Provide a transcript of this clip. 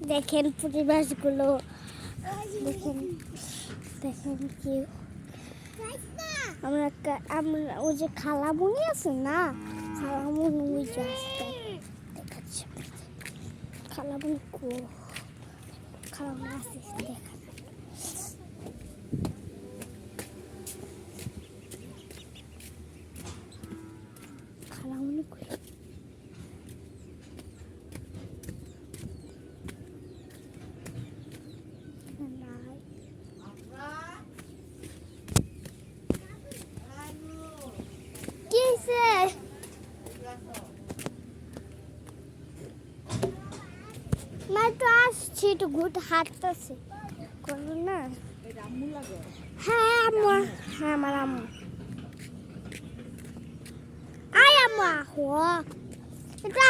দেখেন পরিবেশগুলো দেখেন দেখেন কি আমরা ওই যে খালামুনি আছে না খালামুনি ওই যে দেখাচ্ছে খালামুনি খালামুনি আছে দেখা খালামুনি मैं तो आज सीट घुट हाঁটতেছে করব না হ্যাঁ আম্মু হ্যাঁ আমার আম্মু আয় আম্মু এটা